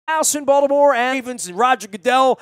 House in Baltimore, and Ravens and Roger Goodell.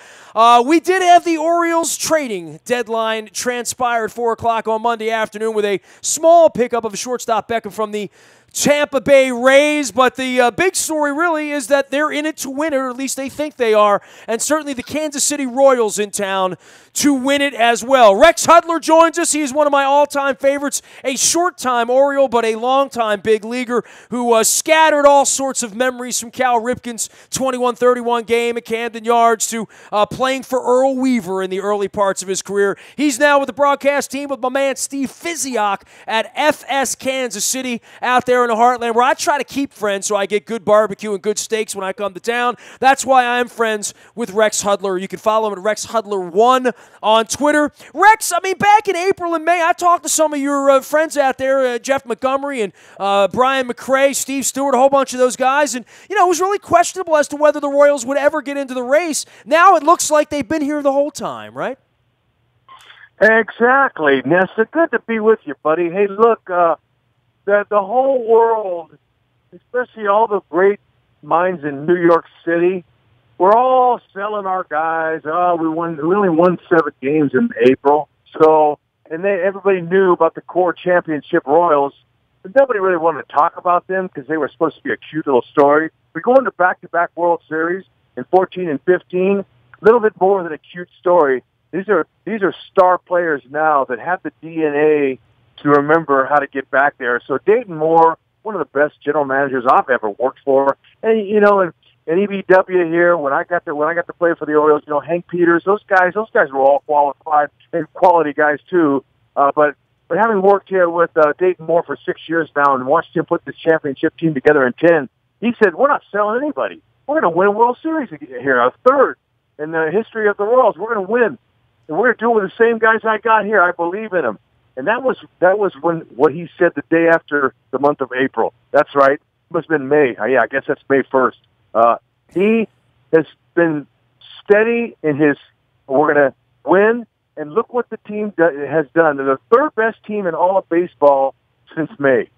We did have the Orioles trading deadline transpire at 4 o'clock on Monday afternoon with a small pickup of a shortstop Beckham from the Tampa Bay Rays, but the big story really is that they're in it to win it, or at least they think they are, and certainly the Kansas City Royals in town to win it as well. Rex Hudler joins us. He's one of my all-time favorites, a short-time Oriole, but a long-time big leaguer who scattered all sorts of memories from Cal Ripken's 21-31 game at Camden Yards to playing for Earl Weaver in the early parts of his career. He's now with the broadcast team with my man Steve Fiziak at FS Kansas City out there in the heartland, where I try to keep friends so I get good barbecue and good steaks when I come to town. That's why I'm friends with Rex Hudler. You can follow him at Rex Hudler1 on Twitter. Rex, I mean, back in April and May, I talked to some of your friends out there, Jeff Montgomery and Brian McRae, Steve Stewart, a whole bunch of those guys, and, you know, it was really questionable as to whether the Royals would ever get into the race. Now it looks like they've been here the whole time, right? Exactly, Nestor. Good to be with you, buddy. Hey, look, the whole world, especially all the great minds in New York City, we're all selling our guys. Oh, we only won 7 games in April. So, and everybody knew about the core championship Royals, but nobody really wanted to talk about them because they were supposed to be a cute little story. We go into back-to-back World Series in 14 and 15, a little bit more than a cute story. These are star players now that have the DNA to remember how to get back there. So Dayton Moore, one of the best general managers I've ever worked for, and you know, and EBW here, when I got to play for the Orioles, you know, Hank Peters, those guys were all qualified and quality guys too. But having worked here with Dayton Moore for 6 years now and watched him put this championship team together in 10, he said, "We're not selling anybody. We're going to win a World Series here, a third in the history of the Royals. We're going to win, and we're going to do it with the same guys I got here. I believe in them." And that was when what he said the day after the month of April. That's right. It must have been May. Yeah, I guess that's May 1st. He has been steady in his, we're going to win, and look what the team has done. They're the third best team in all of baseball since May.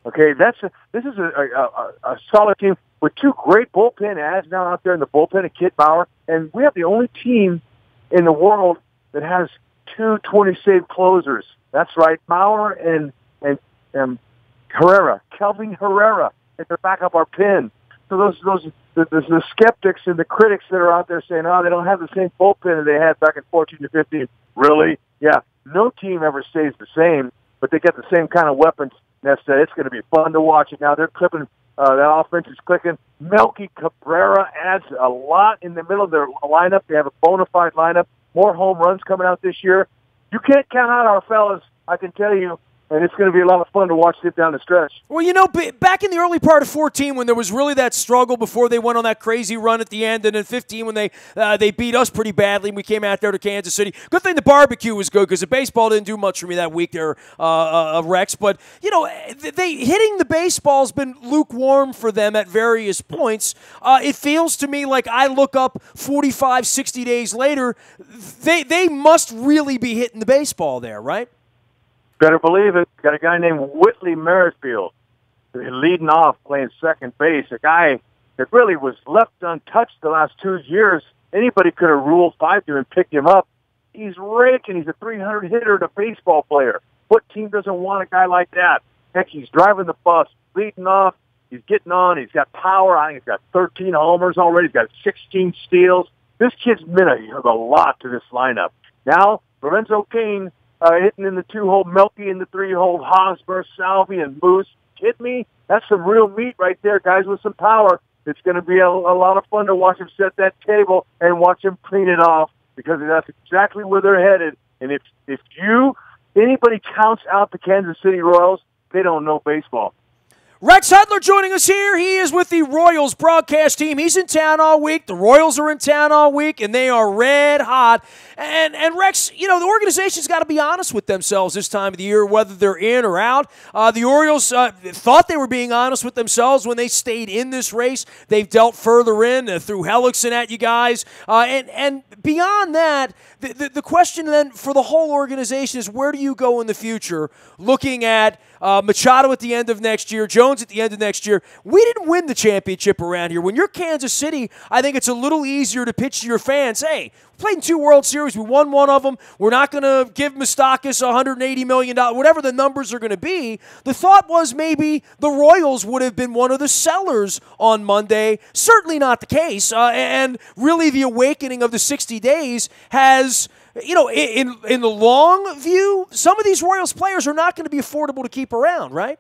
Okay, this is a solid team with 2 great bullpen ads now out there in the bullpen of Kid Bauer, and we have the only team in the world that has 2 20-save closers. That's right, Bauer and Herrera, Kelvin Herrera, at the back of our pen. So the skeptics and the critics that are out there saying, "Oh, they don't have the same bullpen that they had back in 14 to 15." Really? Yeah. No team ever stays the same, but they get the same kind of weapons. It's going to be fun to watch. And now they're clipping. That offense is clicking. Melky Cabrera adds a lot in the middle of their lineup. They have a bona fide lineup. More home runs coming out this year. You can't count out our fellas, I can tell you, and it's going to be a lot of fun to watch sit down the stretch. Well, you know, back in the early part of 14 when there was really that struggle before they went on that crazy run at the end, and in 15 when they beat us pretty badly and we came out there to Kansas City. Good thing the barbecue was good because the baseball didn't do much for me that week there, Rex. But, you know, hitting the baseball's been lukewarm for them at various points. It feels to me like I look up 45, 60 days later, they must really be hitting the baseball there, right? Better believe it. Got a guy named Whitley Merrifield leading off, playing second base, a guy that really was left untouched the last 2 years. Anybody could have ruled 5 to and picked him up. He's raking. He's a 300 hitter and a baseball player. What team doesn't want a guy like that? Heck, he's driving the bus, leading off. He's getting on. He's got power. I think he's got 13 homers already. He's got 16 steals. This kid's meant a lot to this lineup. Now, Lorenzo Cain hitting in the 2-hole, Melky in the 3-hole, Hosmer, Salvi, and Moose. Kid me? That's some real meat right there, guys, with some power. It's going to be a lot of fun to watch him set that table and watch him clean it off because that's exactly where they're headed. And if anybody counts out the Kansas City Royals, they don't know baseball. Rex Hudler joining us here. He is with the Royals broadcast team. He's in town all week. The Royals are in town all week, and they are red hot. And Rex, you know, the organization's got to be honest with themselves this time of the year, whether they're in or out. The Orioles thought they were being honest with themselves when they stayed in this race. They've dealt further in through Hellickson at you guys. And beyond that, the question then for the whole organization is where do you go in the future looking at Machado at the end of next year, Jones at the end of next year. We didn't win the championship around here. When you're Kansas City, I think it's a little easier to pitch to your fans, hey, we played in 2 World Series. We won one of them. We're not going to give Moustakas $180 million, whatever the numbers are going to be. The thought was maybe the Royals would have been one of the sellers on Monday. Certainly not the case. And really the awakening of the 60 days has, in the long view, some of these Royals players are not going to be affordable to keep around, right?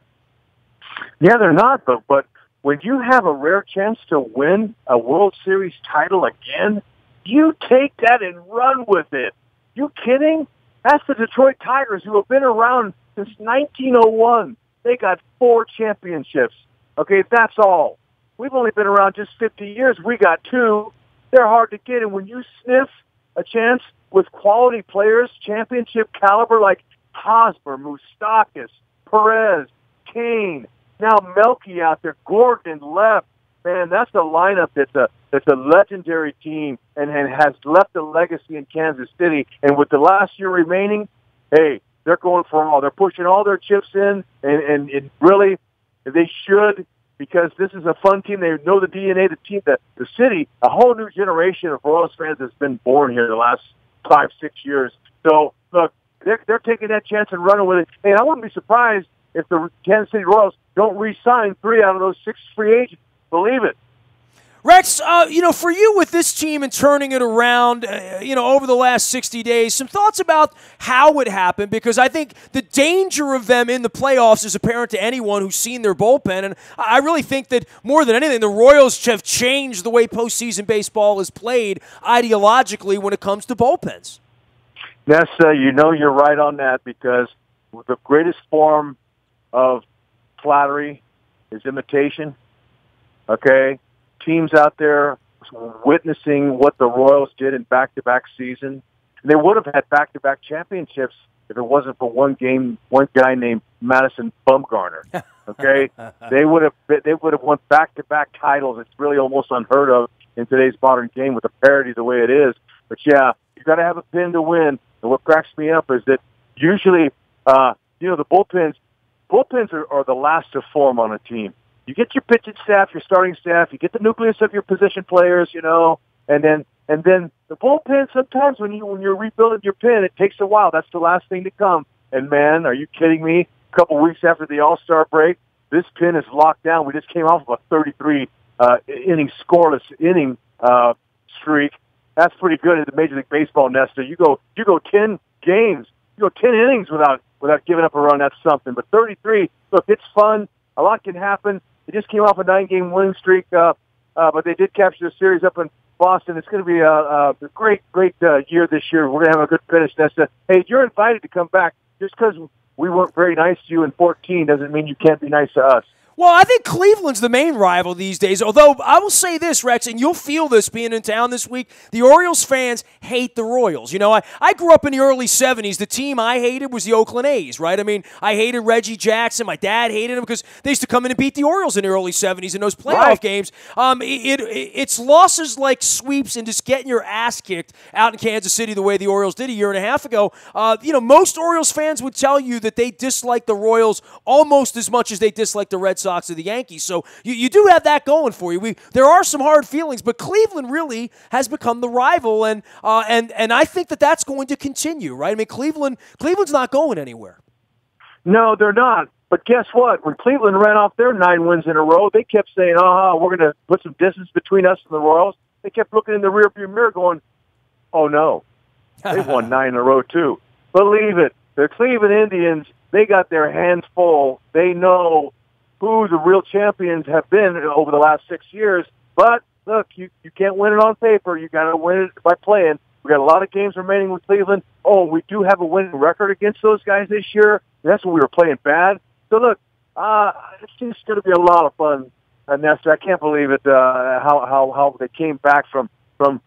Yeah, they're not, but when you have a rare chance to win a World Series title again, you take that and run with it. You kidding? That's the Detroit Tigers, who have been around since 1901. They got 4 championships. Okay, that's all. We've only been around just 50 years. We got 2. They're hard to get. And when you sniff a chance with quality players, championship caliber like Hosmer, Moustakas, Perez, Kane, now Melky out there, Gordon left. Man, that's a lineup that's a legendary team and has left a legacy in Kansas City. And with the last year remaining, hey, they're going for all. They're pushing all their chips in, and really, they should, because this is a fun team. They know the DNA of the team, the city. A whole new generation of Royals fans has been born here the last 5-6 years. So, look, they're taking that chance and running with it. And I wouldn't be surprised if the Kansas City Royals don't re-sign 3 out of those 6 free agents. Believe it. Rex, for you with this team and turning it around, over the last 60 days, some thoughts about how it happened, because I think the danger of them in the playoffs is apparent to anyone who's seen their bullpen, and I really think that more than anything, the Royals have changed the way postseason baseball is played ideologically when it comes to bullpens. Yes, you're right on that, because the greatest form of flattery is imitation. Okay? Teams out there witnessing what the Royals did in back-to-back seasons. They would have had back-to-back championships if it wasn't for one guy named Madison Bumgarner. Okay? They would have won back-to-back titles. It's really almost unheard of in today's modern game with the parity the way it is. But yeah, you got to have a pin to win. And what cracks me up is that usually, the bullpens are the last to form on a team. You get your pitching staff, your starting staff, you get the nucleus of your position players, and then the bullpen, sometimes when you're rebuilding your pen, it takes a while. That's the last thing to come. And man, are you kidding me? A couple weeks after the All-Star break, this pen is locked down. We just came off of a 33 inning scoreless inning streak. That's pretty good at the Major League Baseball, Nestor. You go 10 games, you go 10 innings without giving up a run. That's something. But 33, look, it's fun. A lot can happen. They just came off a 9-game winning streak, but they did capture the series up in Boston. It's going to be a great year this year. We're going to have a good finish, Nesta. Hey, you're invited to come back. Just because we weren't very nice to you in 14 doesn't mean you can't be nice to us. Well, I think Cleveland's the main rival these days, although I will say this, Rex, and you'll feel this being in town this week, the Orioles fans hate the Royals. I grew up in the early 70s. The team I hated was the Oakland A's, right? I mean, I hated Reggie Jackson. My dad hated him because they used to come in and beat the Orioles in the early 70s in those playoff games. It's losses like sweeps and just getting your ass kicked out in Kansas City the way the Orioles did a year and a half ago. Most Orioles fans would tell you that they dislike the Royals almost as much as they dislike the Red Sox or the Yankees. So you do have that going for you. There are some hard feelings, but Cleveland really has become the rival, and I think that's going to continue, right? I mean, Cleveland's not going anywhere. No, they're not. But guess what? When Cleveland ran off their 9 wins in a row, they kept saying, we're going to put some distance between us and the Royals. They kept looking in the rearview mirror going, oh, no. They've won 9 in a row, too. Believe it. The Cleveland Indians, they got their hands full. They know who the real champions have been over the last 6 years. But, look, you can't win it on paper. You got to win it by playing. We got a lot of games remaining with Cleveland. Oh, we do have a winning record against those guys this year. That's when we were playing bad. So, look, it's just going to be a lot of fun, Nestor. I can't believe it, how they came back from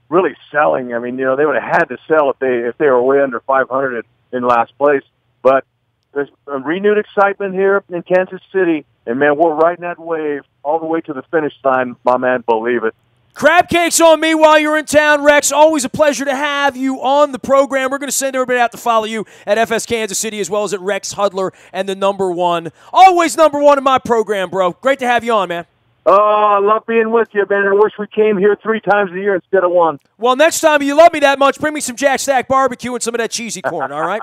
really selling. I mean, they would have had to sell if they were way under 500 in last place. But there's a renewed excitement here in Kansas City. And, man, we're riding that wave all the way to the finish line, my man, believe it. Crab cakes on me while you're in town, Rex. Always a pleasure to have you on the program. We're going to send everybody out to follow you at FS Kansas City as well as at Rex Hudler and the #1. Always #1 in my program, bro. Great to have you on, man. Oh, I love being with you, man. I wish we came here 3 times a year instead of 1. Well, next time you love me that much, bring me some Jack Stack barbecue and some of that cheesy corn, all right?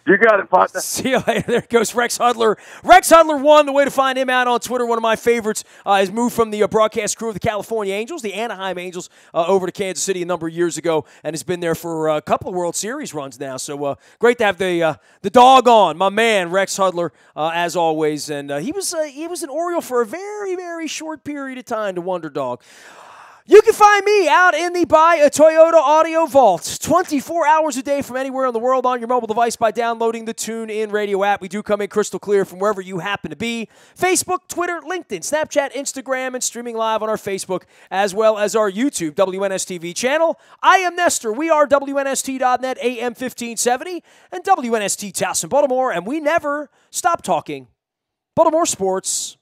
You got it, partner. See you later. There goes Rex Hudler. Rex Hudler 1, the way to find him out on Twitter. One of my favorites is moved from the broadcast crew of the California Angels, the Anaheim Angels, over to Kansas City a number of years ago, and has been there for a couple of World Series runs now. So great to have the dog on, my man, Rex Hudler, as always. And he was an Oriole for a very, very short period of time, the Wonder Dog. You can find me out in the Buy a Toyota Audio Vault 24 hours a day from anywhere in the world on your mobile device by downloading the TuneIn Radio app. We do come in crystal clear from wherever you happen to be. Facebook, Twitter, LinkedIn, Snapchat, Instagram, and streaming live on our Facebook as well as our YouTube WNSTV channel. I am Nestor. We are WNST.net, AM 1570, and WNST Towson, Baltimore, and we never stop talking Baltimore sports.